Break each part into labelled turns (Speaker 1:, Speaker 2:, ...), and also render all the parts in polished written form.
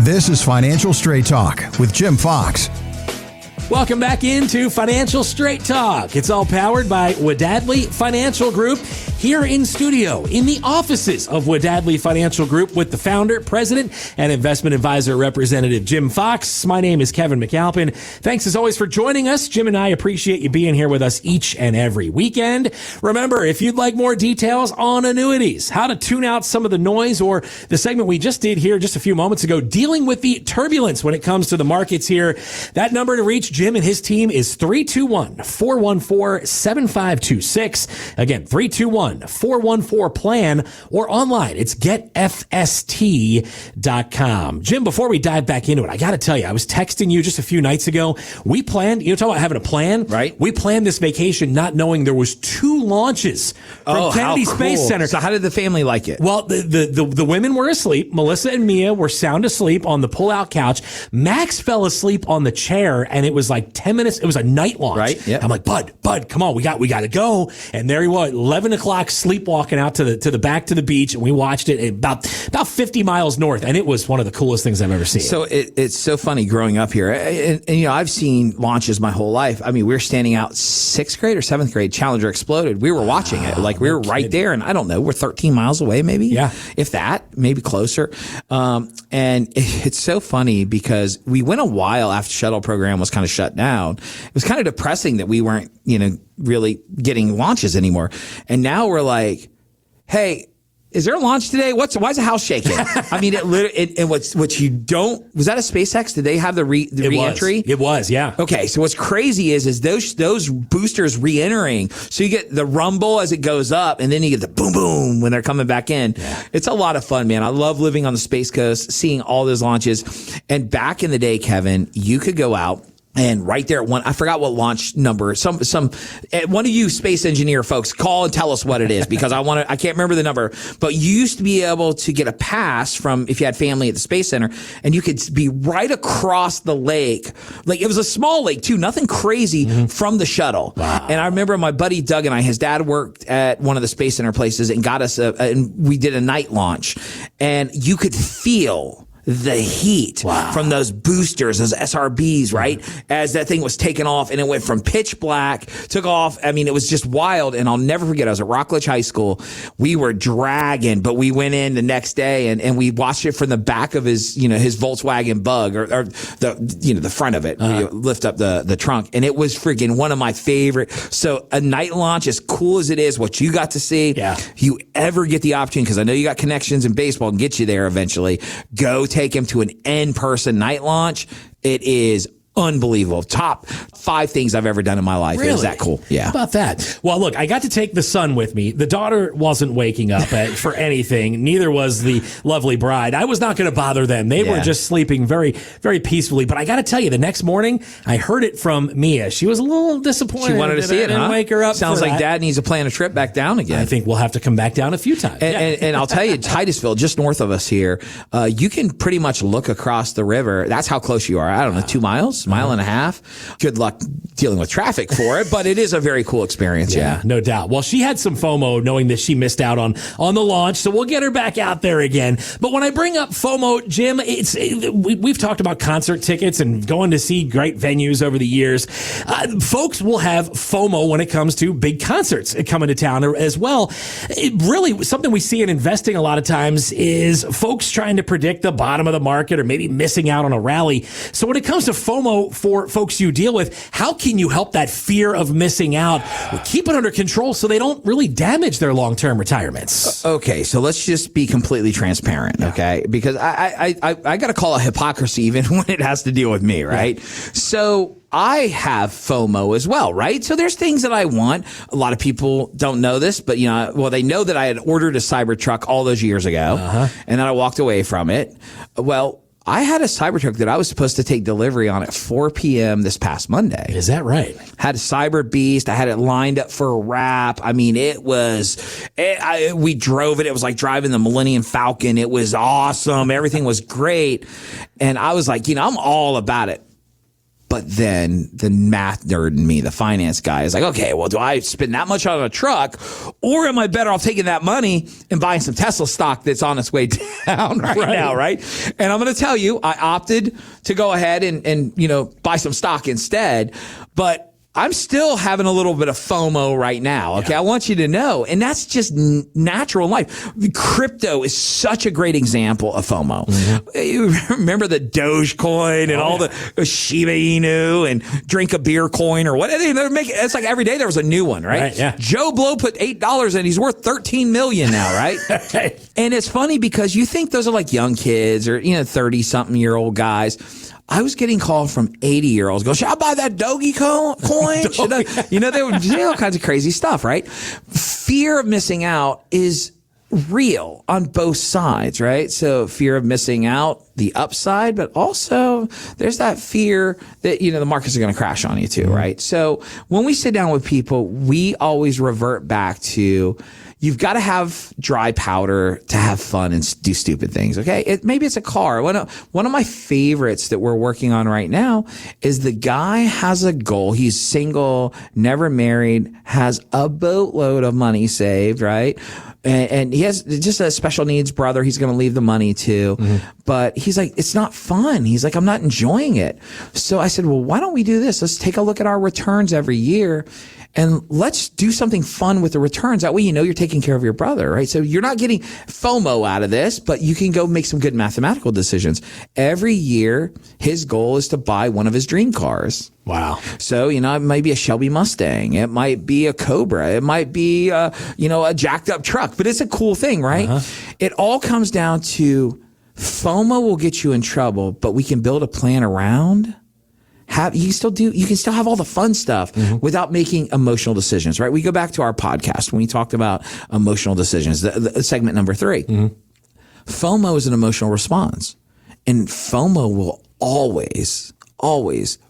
Speaker 1: This is Financial Straight Talk with Jim Fox.
Speaker 2: Welcome back into Financial Straight Talk. It's all powered by Wadadley Financial Group, here in studio in the offices of Wadadley Financial Group with the founder, president, and investment advisor representative Jim Fox. My name is Kevin McAlpin. Thanks as always for joining us. Jim and I appreciate you being here with us each and every weekend. Remember, if you'd like more details on annuities, how to tune out some of the noise, or the segment we just did here just a few moments ago, dealing with the turbulence when it comes to the markets here, that number to reach Jim and his team is 321-414-7526. Again, 321-414-PLAN, or online. It's getfst.com. Jim, before we dive back into it, I got to tell you, I was texting you just a few nights ago. We planned, talking about having a plan,
Speaker 3: right?
Speaker 2: We planned this vacation not knowing there was 2 launches from Kennedy Space Center.
Speaker 3: So how did the family like it?
Speaker 2: Well, the women were asleep. Melissa and Mia were sound asleep on the pull-out couch. Max fell asleep on the chair, and it was like 10 minutes. It was a night launch.
Speaker 3: Right. Yep.
Speaker 2: I'm like, Bud, come on. We got to go. And there he was, 11 o'clock, sleepwalking out to the back to the beach. And we watched it about 50 miles north. And it was one of the coolest things I've ever seen.
Speaker 3: So it's so funny growing up here. And I've seen launches my whole life. I mean, we were standing out 6th grade or 7th grade. Challenger exploded. We were watching it. Like we were right there. And I don't know, we're 13 miles away, maybe.
Speaker 2: Yeah.
Speaker 3: If that, maybe closer. And it's so funny because we went a while after shuttle program was kind of shut down. It was kind of depressing that we weren't, really getting launches anymore. And now we're like, hey, is there a launch today? why is the house shaking? I mean, and what you don't, was that a SpaceX? Did they have the re-entry?
Speaker 2: It was, yeah.
Speaker 3: Okay. So what's crazy is those boosters re-entering. So you get the rumble as it goes up, and then you get the boom, boom when they're coming back in. Yeah. It's a lot of fun, man. I love living on the Space Coast, seeing all those launches. And back in the day, Kevin, you could go out, and right there at I forgot what launch number, one of you space engineer folks call and tell us what it is, because I can't remember the number, but you used to be able to get a pass from, if you had family at the Space Center, and you could be right across the lake. Like, it was a small lake too, nothing crazy, from the shuttle. Wow. And I remember my buddy Doug and his dad worked at one of the Space Center places and got us and we did a night launch, and you could feel the heat from those boosters, those SRBs, right? As that thing was taking off, and it went from pitch black, took off. I mean, it was just wild. And I'll never forget, I was at Rockledge High School. We were dragging, but we went in the next day and we watched it from the back of his Volkswagen Bug, or the front of it. You lift up the trunk. And it was freaking one of my favorite. So a night launch, as cool as it is, what you got to see, if you ever get the opportunity, because I know you got connections in baseball and get you there eventually, go take him to an in-person night launch. It is unbelievable. Top 5 things I've ever done in my life.
Speaker 2: Really?
Speaker 3: It was that cool. Yeah.
Speaker 2: How about that? Well, look, I got to take the son with me. The daughter wasn't waking up for anything. Neither was the lovely bride. I was not going to bother them. They were just sleeping very, very peacefully. But I got to tell you, the next morning, I heard it from Mia. She was a little disappointed.
Speaker 3: She wanted to see it,
Speaker 2: huh? Wake her up.
Speaker 3: Sounds like Dad needs to plan a trip back down again.
Speaker 2: I think we'll have to come back down a few times.
Speaker 3: And I'll tell you, Titusville, just north of us here, you can pretty much look across the river. That's how close you are. I don't know, 2 miles, mile and a half. Good luck dealing with traffic for it, but it is a very cool experience.
Speaker 2: Yeah, no doubt. Well, she had some FOMO knowing that she missed out on the launch, so we'll get her back out there again. But when I bring up FOMO, Jim, we've talked about concert tickets and going to see great venues over the years. Folks will have FOMO when it comes to big concerts coming to town as well. Really, something we see in investing a lot of times is folks trying to predict the bottom of the market or maybe missing out on a rally. So when it comes to FOMO for folks you deal with, how can you help that fear of missing out, keep it under control so they don't really damage their long-term retirements?
Speaker 3: Okay, so let's just be completely transparent, okay? Because I got to call it hypocrisy even when it has to deal with me, right? So I have FOMO as well, right? So there's things that I want. A lot of people don't know this, but they know that I had ordered a Cybertruck all those years ago, and then I walked away from it. Well, I had a Cybertruck that I was supposed to take delivery on at 4 p.m. this past Monday.
Speaker 2: Is that right?
Speaker 3: Had a Cyber Beast. I had it lined up for a wrap. I mean, we drove it. It was like driving the Millennium Falcon. It was awesome. Everything was great. And I was like, I'm all about it. But then the math nerd in me, the finance guy, is like, okay, well, do I spend that much on a truck, or am I better off taking that money and buying some Tesla stock that's on its way down right now, right? And I'm going to tell you, I opted to go ahead and buy some stock instead, but I'm still having a little bit of FOMO right now. Okay. Yeah. I want you to know. And that's just natural in life. Crypto is such a great example of FOMO. Mm-hmm. You remember the Dogecoin and all the Shiba Inu and drink a beer coin or what? It's like every day there was a new one, right? Yeah. Joe Blow put $8 in. He's worth 13 million now, right? And it's funny because you think those are like young kids or, 30-something-year-old guys. I was getting called from 80-year-olds. Go, should I buy that Dogecoin? Should I? They would say all kinds of crazy stuff, right? Fear of missing out is real on both sides, right? So fear of missing out, the upside, but also there's that fear that, the markets are going to crash on you too, right? So when we sit down with people, we always revert back to, you've got to have dry powder to have fun and do stupid things. Okay. Maybe it's a car. One of my favorites that we're working on right now is the guy has a goal. He's single, never married, has a boatload of money saved, right? And he has just a special needs brother he's going to leave the money to. Mm-hmm. But he's like, it's not fun. He's like, I'm not enjoying it. So I said, well, why don't we do this? Let's take a look at our returns every year. And let's do something fun with the returns. That way, you're taking care of your brother, right? So you're not getting FOMO out of this, but you can go make some good mathematical decisions. Every year, his goal is to buy one of his dream cars.
Speaker 2: Wow.
Speaker 3: So, it might be a Shelby Mustang. It might be a Cobra. It might be, a jacked up truck, but it's a cool thing, right? Uh-huh. It all comes down to FOMO will get you in trouble, but we can build a plan around. You can still have all the fun stuff without making emotional decisions, right? We go back to our podcast when we talked about emotional decisions, the segment number 3. Mm-hmm. FOMO is an emotional response, and FOMO will always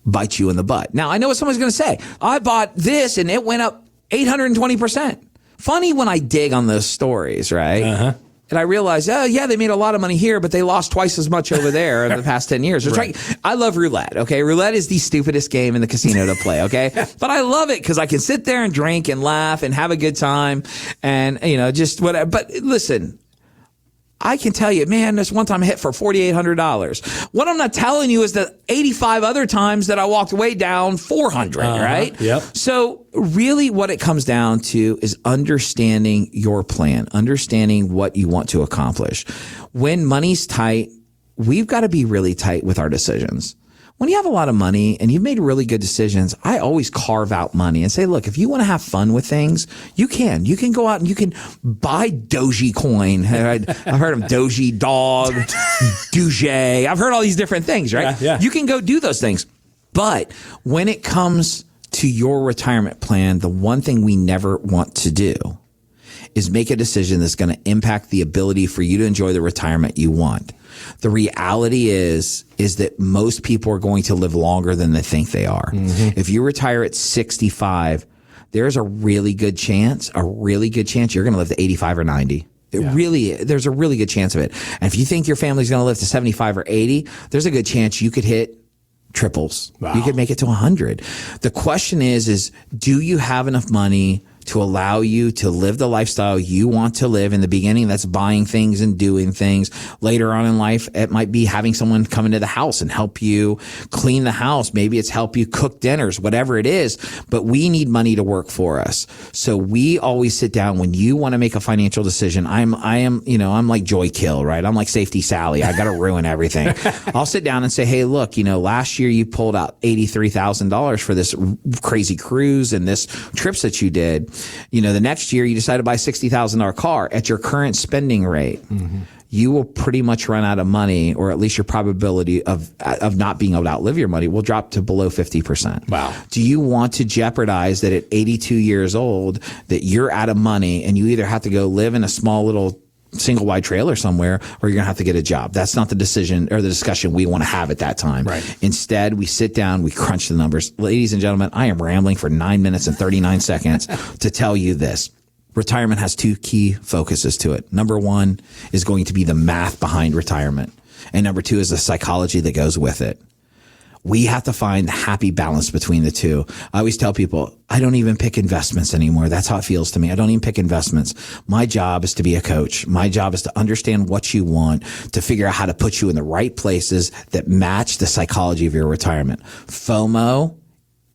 Speaker 3: bite you in the butt. Now, I know what someone's going to say. I bought this and it went up 820%. Funny when I dig on those stories, right? Uh-huh. And I realized, they made a lot of money here, but they lost twice as much over there in the past 10 years. Right. I love roulette, okay? Roulette is the stupidest game in the casino to play, okay? But I love it because I can sit there and drink and laugh and have a good time and, just whatever. But listen, I can tell you, man, this one time I hit for $4,800. What I'm not telling you is the 85 other times that I walked away down 400, right?
Speaker 2: Yep.
Speaker 3: So really what it comes down to is understanding your plan, understanding what you want to accomplish. When money's tight, we've got to be really tight with our decisions. When you have a lot of money and you've made really good decisions, I always carve out money and say, look, if you want to have fun with things, you can go out and you can buy Dogecoin. I've heard of Doge Dog, Doge. I've heard all these different things, right?
Speaker 2: Yeah.
Speaker 3: You can go do those things. But when it comes to your retirement plan, the one thing we never want to do is make a decision that's going to impact the ability for you to enjoy the retirement you want. The reality is that most people are going to live longer than they think they are. Mm-hmm. If you retire at 65, there's a really good chance you're going to live to 85 or 90. There's a really good chance of it. And if you think your family's going to live to 75 or 80, there's a good chance you could hit triples. Wow. You could make it to 100. The question is do you have enough money to allow you to live the lifestyle you want to live? In the beginning, that's buying things and doing things. Later on in life, it might be having someone come into the house and help you clean the house. Maybe it's help you cook dinners, whatever it is. But we need money to work for us. So we always sit down when you want to make a financial decision. I'm like Joy Kill, right? I'm like Safety Sally. I got to ruin everything. I'll sit down and say, hey, look, last year you pulled out $83,000 for this crazy cruise and this trips that you did. The next year you decide to buy a $60,000 car at your current spending rate. Mm-hmm. You will pretty much run out of money, or at least your probability of not being able to outlive your money will drop to below 50%. Wow. Do you want to jeopardize that at 82 years old that you're out of money and you either have to go live in a small little single wide trailer somewhere, or you're going to have to get a job? That's not the decision or the discussion we want to have at that time. Right. Instead, we sit down, we crunch the numbers. Ladies and gentlemen, I am rambling for 9 minutes and 39 seconds to tell you this. Retirement has 2 key focuses to it. Number 1 is going to be the math behind retirement. And number 2 is the psychology that goes with it. We have to find the happy balance between the two. I always tell people, I don't even pick investments anymore. That's how it feels to me. I don't even pick investments. My job is to be a coach. My job is to understand what you want, to figure out how to put you in the right places that match the psychology of your retirement. FOMO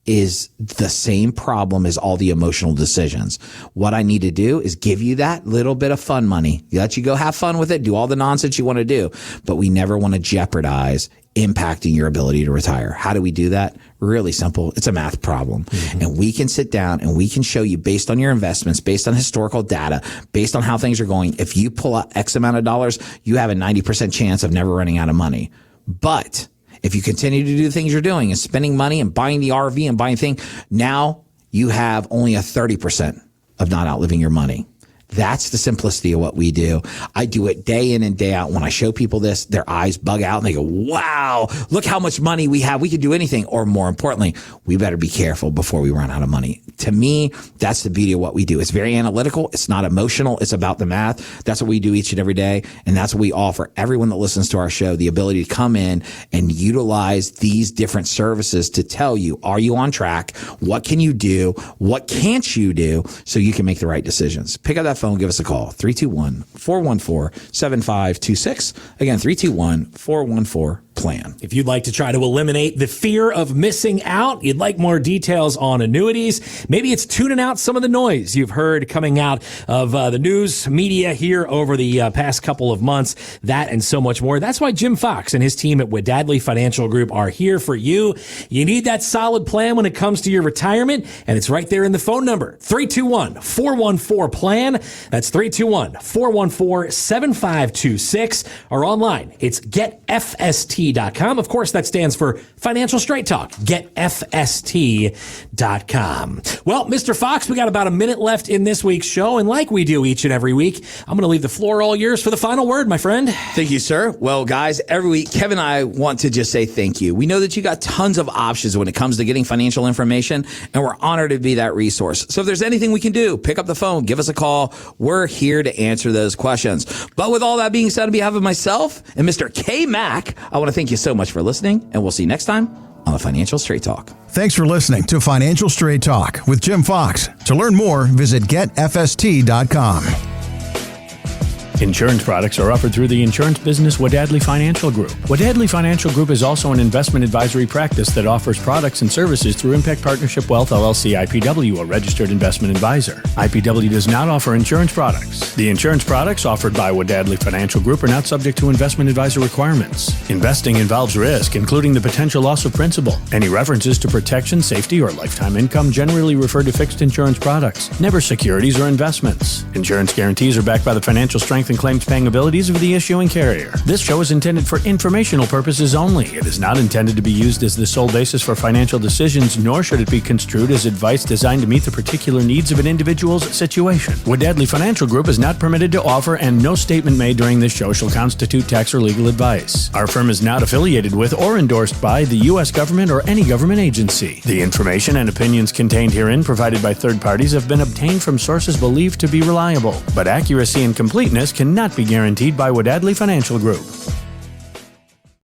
Speaker 3: is the same problem as all the emotional decisions. What I need to do is give you that little bit of fun money, let you go have fun with it, do all the nonsense you want to do, but we never want to jeopardize impacting your ability to retire. How do we do that? Really simple. It's a math problem. And we can sit down and we can show you based on your investments, based on historical data, based on how things are going. If you pull out X amount of dollars, you have a 90% chance of never running out of money. But if you continue to do the things you're doing and spending money and buying the RV and buying things, now you have only a 30% of not outliving your money. That's the simplicity of what we do. I do it day in and day out. When I show people this, their eyes bug out and they go, wow, look how much money we have. We could do anything. Or more importantly, we better be careful before we run out of money. To me, that's the beauty of what we do. It's very analytical. It's not emotional. It's about the math. That's what we do each and every day. And that's what we offer everyone that listens to our show, the ability to come in and utilize these different services to tell you, are you on track? What can you do? What can't you do so you can make the right decisions? Pick up that phone, give us a call, 321-414-7526. Again, 321-414-PLAN.
Speaker 2: If you'd like to try to eliminate the fear of missing out, you'd like more details on annuities, maybe it's tuning out some of the noise you've heard coming out of the news media here over the past couple of months, that and so much more. That's why Jim Fox and his team at Wadadley Financial Group are here for you. You need that solid plan when it comes to your retirement, and it's right there in the phone number, 321-414-PLAN. That's 321-414-7526. Or online, it's getfst.com. Of course, that stands for Financial Straight Talk. Getfst.com. Well, Mr. Fox, we got about a minute left in this week's show, and like we do each and every week, I'm going to leave the floor all yours for the final word, my friend.
Speaker 3: Thank you, sir. Well, guys, every week, Kevin and I want to just say thank you. We know that you got tons of options when it comes to getting financial information, and we're honored to be that resource. So if there's anything we can do, pick up the phone, give us a call. We're here to answer those questions. But with all that being said, on behalf of myself and Mr. K. Mack, I want to thank you so much for listening, and we'll see you next time on the Financial Straight Talk.
Speaker 1: Thanks for listening to Financial Straight Talk with Jim Fox. To learn more, visit getfst.com.
Speaker 4: Insurance products are offered through the insurance business Wadadley Financial Group. Wadadley Financial Group is also an investment advisory practice that offers products and services through Impact Partnership Wealth LLC IPW, a registered investment advisor. IPW does not offer insurance products. The insurance products offered by Wadadley Financial Group are not subject to investment advisor requirements. Investing involves risk, including the potential loss of principal. Any references to protection, safety, or lifetime income generally refer to fixed insurance products, never securities or investments. Insurance guarantees are backed by the financial strength and claims paying abilities of the issuing carrier. This show is intended for informational purposes only. It is not intended to be used as the sole basis for financial decisions, nor should it be construed as advice designed to meet the particular needs of an individual's situation. Wadadley Financial Group is not permitted to offer, and no statement made during this show shall constitute tax or legal advice. Our firm is not affiliated with or endorsed by the U.S. government or any government agency. The information and opinions contained herein provided by third parties have been obtained from sources believed to be reliable, but accuracy and completeness cannot be guaranteed by Wadadley Financial Group.